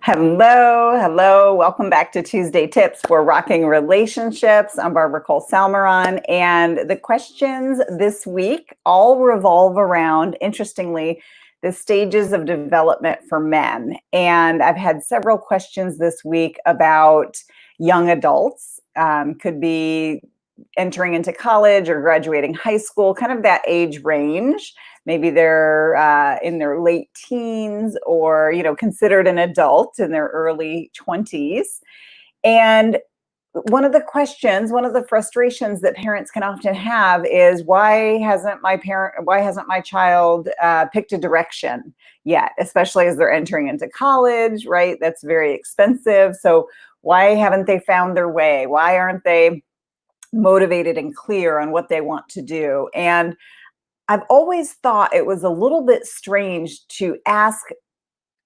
Hello, hello. Welcome back to Tuesday Tips for Rocking Relationships. I'm Barbara Cole Salmeron, and the questions this week all revolve around, interestingly, the stages of development for men. And I've had several questions this week about young adults. Could be entering into college or graduating high school, kind of that age range. Maybe they're in their late teens or, considered an adult in their early 20s. And one of the frustrations that parents can often have is why hasn't my child picked a direction yet, especially as they're entering into college, right? That's very expensive. So why haven't they found their way? Why aren't they motivated and clear on what they want to do? And I've always thought it was a little bit strange to ask,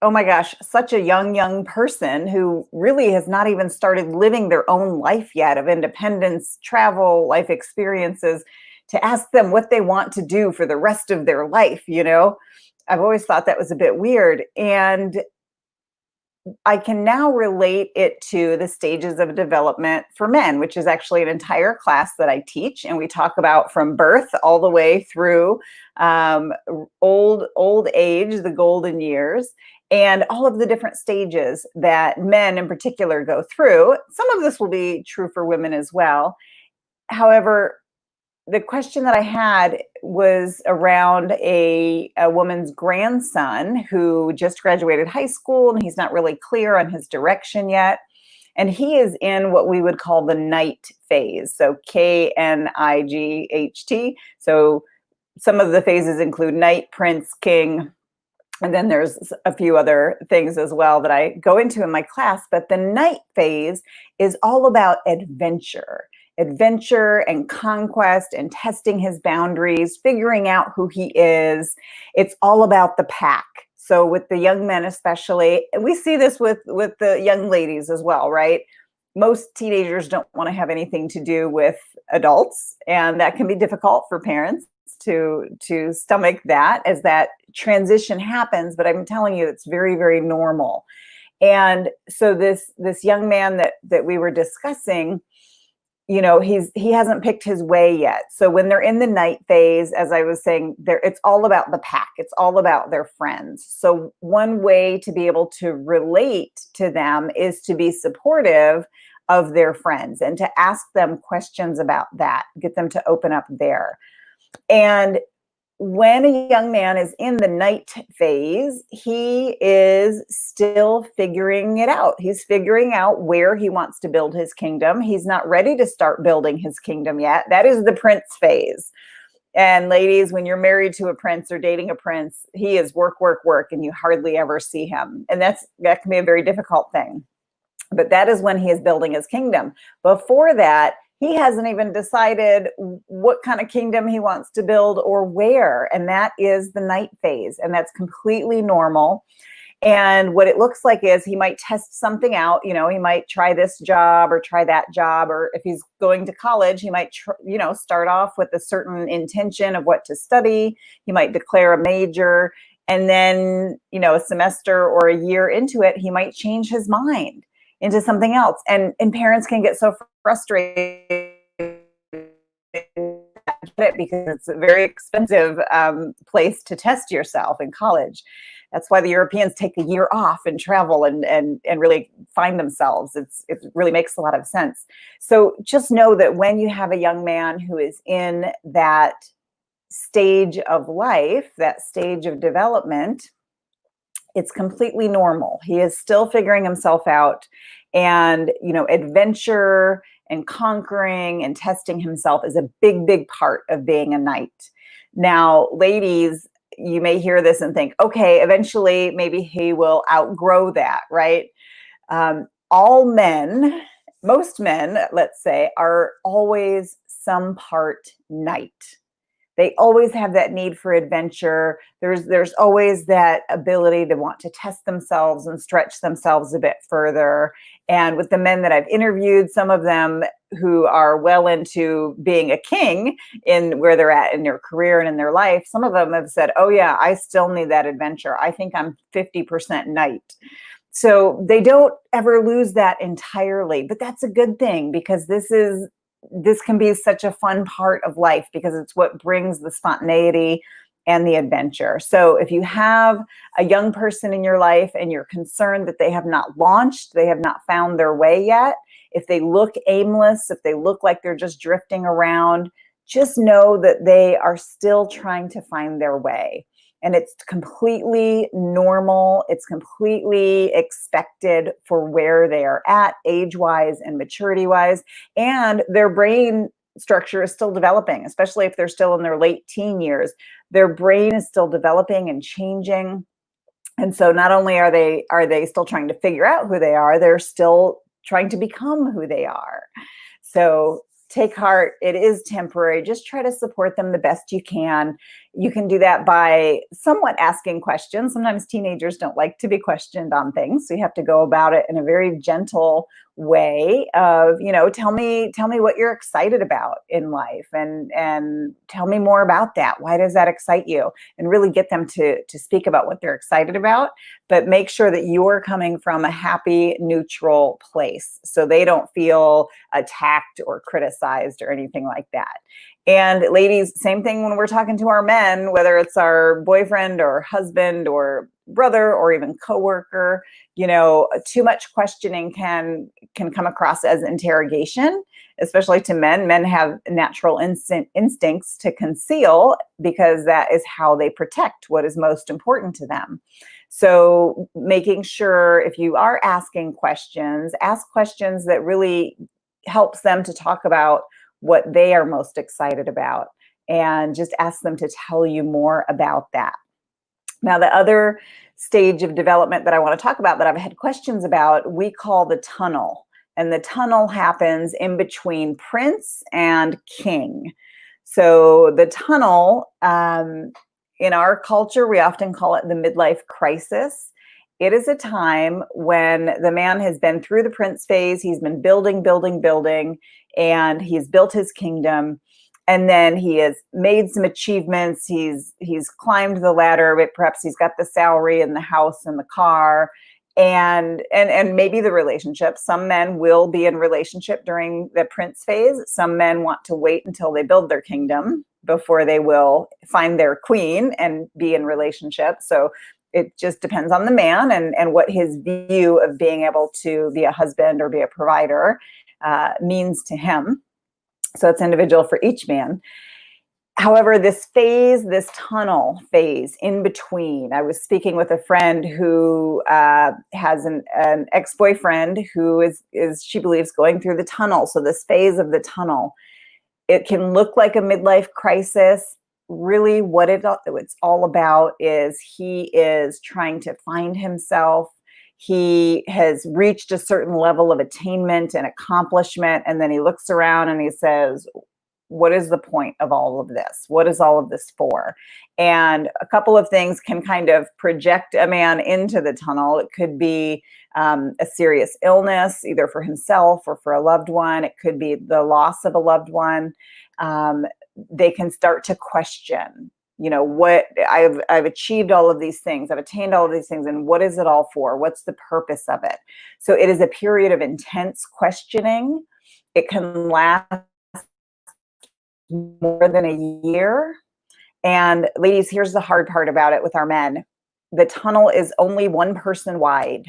oh my gosh, such a young person who really has not even started living their own life yet of independence, travel, life experiences, to ask them what they want to do for the rest of their life. I've always thought that was a bit weird. And I can now relate it to the stages of development for men, which is actually an entire class that I teach. And we talk about from birth all the way through old age, the golden years, and all of the different stages that men in particular go through. Some of this will be true for women as well. However, the question that I had was around a woman's grandson who just graduated high school, and he's not really clear on his direction yet. And he is in what we would call the night phase. So KNIGHT. So some of the phases include knight, prince, king, and then there's a few other things as well that I go into in my class. But the night phase is all about adventure and conquest and testing his boundaries, figuring out who he is. It's all about the pack. So with the young men especially, and we see this with the young ladies as well, right? Most teenagers don't want to have anything to do with adults, and that can be difficult for parents to stomach that as that transition happens. But I'm telling you, it's very, very normal. And so this young man that we were discussing, he hasn't picked his way yet. So when they're in the night phase, as I was saying, it's all about the pack. It's all about their friends. So one way to be able to relate to them is to be supportive of their friends and to ask them questions about that, get them to open up there. And when a young man is in the night phase, he is still figuring it out. He's figuring out where he wants to build his kingdom. He's not ready to start building his kingdom yet. That is the prince phase. And ladies, when you're married to a prince or dating a prince, he is work, and you hardly ever see him. And that can be a very difficult thing. But that is when he is building his kingdom. Before that, he hasn't even decided what kind of kingdom he wants to build or where. And that is the night phase. And that's completely normal. And what it looks like is he might test something out. He might try this job or try that job. Or if he's going to college, he might, start off with a certain intention of what to study. He might declare a major. And then, a semester or a year into it, he might change his mind into something else. And parents can get so frustrated because it's a very expensive place to test yourself in college. That's why the Europeans take a year off and travel and really find themselves. It really makes a lot of sense. So just know that when you have a young man who is in that stage of life, that stage of development, it's completely normal. He is still figuring himself out, and adventure and conquering and testing himself is a big, big part of being a knight. Now, ladies, you may hear this and think, okay, eventually maybe he will outgrow that, right? All men, most men, let's say, are always some part knight. They always have that need for adventure. There's always that ability to want to test themselves and stretch themselves a bit further. And with the men that I've interviewed, some of them who are well into being a king in where they're at in their career and in their life, some of them have said, oh yeah, I still need that adventure. I think I'm 50% knight. So they don't ever lose that entirely, but that's a good thing, because this can be such a fun part of life, because it's what brings the spontaneity and the adventure. So if you have a young person in your life and you're concerned that they have not launched, they have not found their way yet, if they look aimless, if they look like they're just drifting around, just know that they are still trying to find their way. And it's completely normal. It's completely expected for where they are at, age-wise and maturity-wise. And their brain structure is still developing, especially if they're still in their late teen years. Their brain is still developing and changing. And so not only are they still trying to figure out who they are, they're still trying to become who they are. So take heart, it is temporary. Just try to support them the best you can. You can do that by somewhat asking questions. Sometimes teenagers don't like to be questioned on things, so you have to go about it in a very gentle way of, tell me what you're excited about in life, and tell me more about that. Why does that excite you? And really get them to speak about what they're excited about, but make sure that you're coming from a happy, neutral place, so they don't feel attacked or criticized or anything like that. And ladies, same thing when we're talking to our men, whether it's our boyfriend or husband or brother or even coworker, too much questioning can come across as interrogation, especially to men. Men have natural instincts to conceal, because that is how they protect what is most important to them. So making sure, if you are asking questions, ask questions that really helps them to talk about what they are most excited about, and just ask them to tell you more about that. Now, the other stage of development that I want to talk about, that I've had questions about, we call the tunnel. And the tunnel happens in between prince and king. So the tunnel, in our culture, we often call it the midlife crisis. It is a time when the man has been through the prince phase. He's been building, and he's built his kingdom. And then he has made some achievements. He's climbed the ladder, but perhaps he's got the salary and the house and the car, and maybe the relationship. Some men will be in relationship during the prince phase. Some men want to wait until they build their kingdom before they will find their queen and be in relationship. So it just depends on the man and what his view of being able to be a husband or be a provider means to him. So it's individual for each man. However, this tunnel phase in between, I was speaking with a friend who has an ex-boyfriend who is, she believes, going through the tunnel. So this phase of the tunnel, it can look like a midlife crisis. Really what it's all about is he is trying to find himself. He has reached a certain level of attainment and accomplishment, and then he looks around and he says, what is the point of all of this? What is all of this for? And a couple of things can kind of project a man into the tunnel. It could be a serious illness, either for himself or for a loved one. It could be the loss of a loved one. They can start to question, what I've achieved all of these things, I've attained all of these things, and what is it all for? What's the purpose of it? So it is a period of intense questioning. It can last more than a year. And ladies, here's the hard part about it with our men. The tunnel is only one person wide.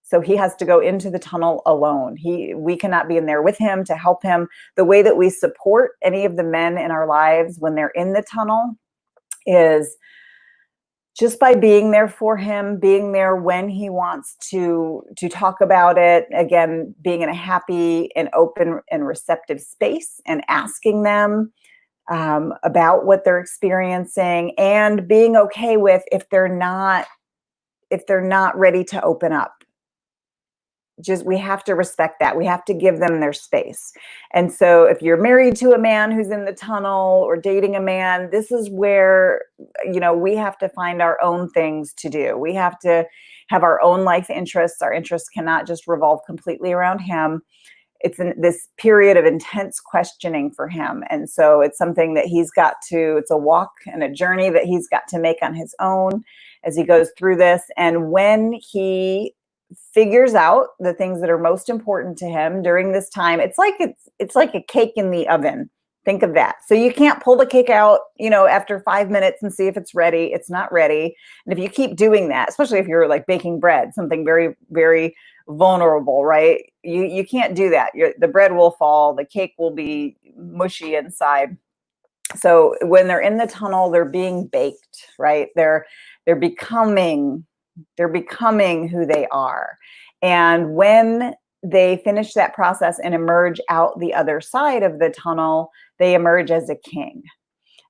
So he has to go into the tunnel alone. We cannot be in there with him to help him. The way that we support any of the men in our lives when they're in the tunnel is just by being there for him, being there when he wants to talk about it. Again, being in a happy and open and receptive space, and asking them about what they're experiencing, and being okay with if they're not ready to open up. Just, we have to respect that. We have to give them their space. And so if you're married to a man who's in the tunnel, or dating a man, this is where, we have to find our own things to do. We have to have our own life interests. Our interests cannot just revolve completely around him. It's in this period of intense questioning for him. And so it's something that it's a walk and a journey that he's got to make on his own as he goes through this. And when he figures out the things that are most important to him during this time. It's like a cake in the oven. Think of that. So you can't pull the cake out, after 5 minutes and see if it's ready. It's not ready. And if you keep doing that, especially if you're like baking bread, something very, very vulnerable, right? You can't do that. The bread will fall, the cake will be mushy inside. So when they're in the tunnel, they're being baked, right? They're becoming who they are. And when they finish that process and emerge out the other side of the tunnel, they emerge as a king.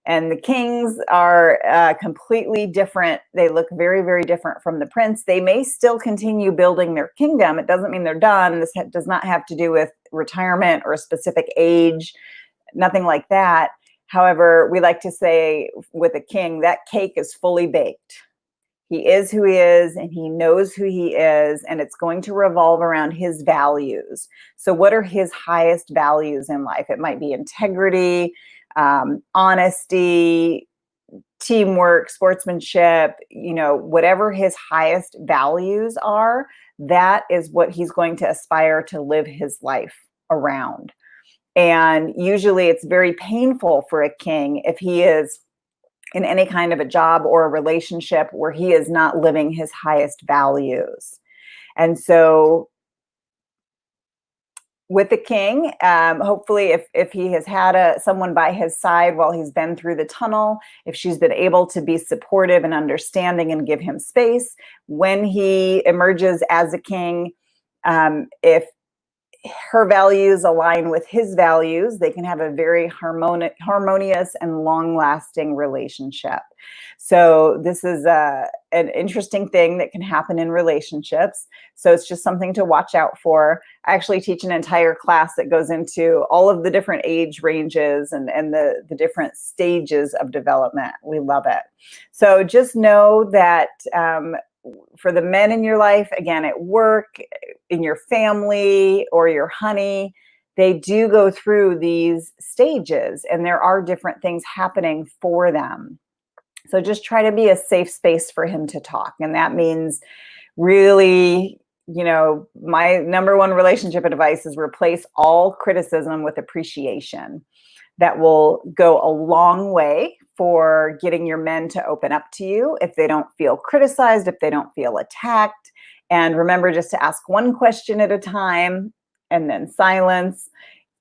And the kings are completely different. They look very, very different from the prince. They may still continue building their kingdom. It doesn't mean they're done. This does not have to do with retirement or a specific age, nothing like that. However, we like to say with a king, that cake is fully baked. He is who he is, and he knows who he is, and it's going to revolve around his values. So what are his highest values in life? It might be integrity, honesty, teamwork, sportsmanship, whatever his highest values are, that is what he's going to aspire to live his life around. And usually it's very painful for a king if he is in any kind of a job or a relationship where he is not living his highest values. And so with the king, hopefully if he has had someone by his side while he's been through the tunnel, if she's been able to be supportive and understanding and give him space, when he emerges as a king, if her values align with his values, they can have a very harmonious and long-lasting relationship. So this is an interesting thing that can happen in relationships. So it's just something to watch out for. I actually teach an entire class that goes into all of the different age ranges and the different stages of development. We love it. So just know that for the men in your life, again, at work, in your family, or your honey, they do go through these stages, and there are different things happening for them. So just try to be a safe space for him to talk. And that means really, my number one relationship advice is replace all criticism with appreciation. That will go a long way for getting your men to open up to you if they don't feel criticized, if they don't feel attacked. And remember just to ask one question at a time and then silence.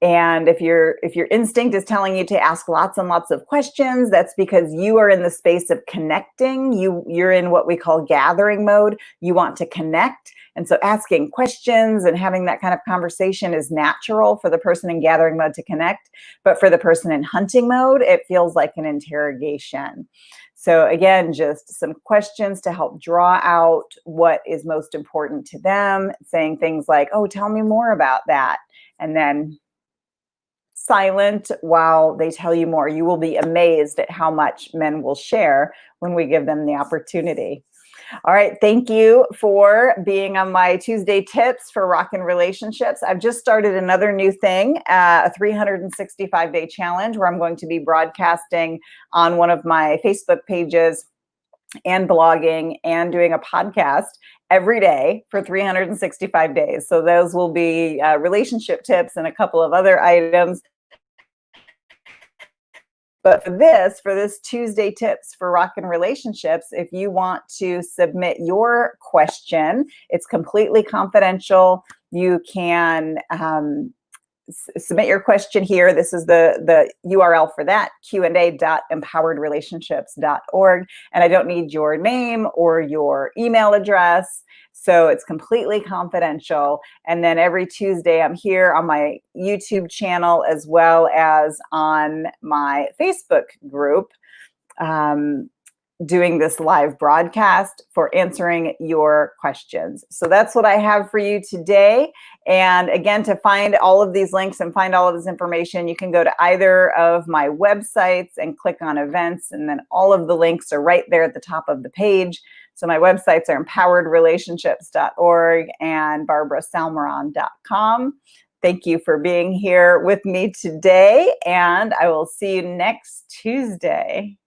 And if your instinct is telling you to ask lots and lots of questions, that's because you are in the space of connecting. You're in what we call gathering mode. You want to connect. And so asking questions and having that kind of conversation is natural for the person in gathering mode to connect. But for the person in hunting mode, it feels like an interrogation. So again, just some questions to help draw out what is most important to them, saying things like, oh, tell me more about that. And then silent while they tell you more. You will be amazed at how much men will share when we give them the opportunity. All right, thank you for being on my Tuesday tips for Rockin' Relationships. I've just started another new thing, a 365-day challenge where I'm going to be broadcasting on one of my Facebook pages and blogging and doing a podcast every day for 365 days. So those will be relationship tips and a couple of other items. But for this Tuesday tips for Rockin' Relationships, if you want to submit your question, it's completely confidential. You can submit your question here. This is the URL for that, qa.empoweredrelationships.org. And I don't need your name or your email address. So it's completely confidential. And then every Tuesday, I'm here on my YouTube channel as well as on my Facebook group, doing this live broadcast for answering your questions. So that's what I have for you today. And again, to find all of these links and find all of this information, you can go to either of my websites and click on events, and then all of the links are right there at the top of the page. So my websites are empoweredrelationships.org and barbarasalmeron.com. Thank you for being here with me today, and I will see you next Tuesday.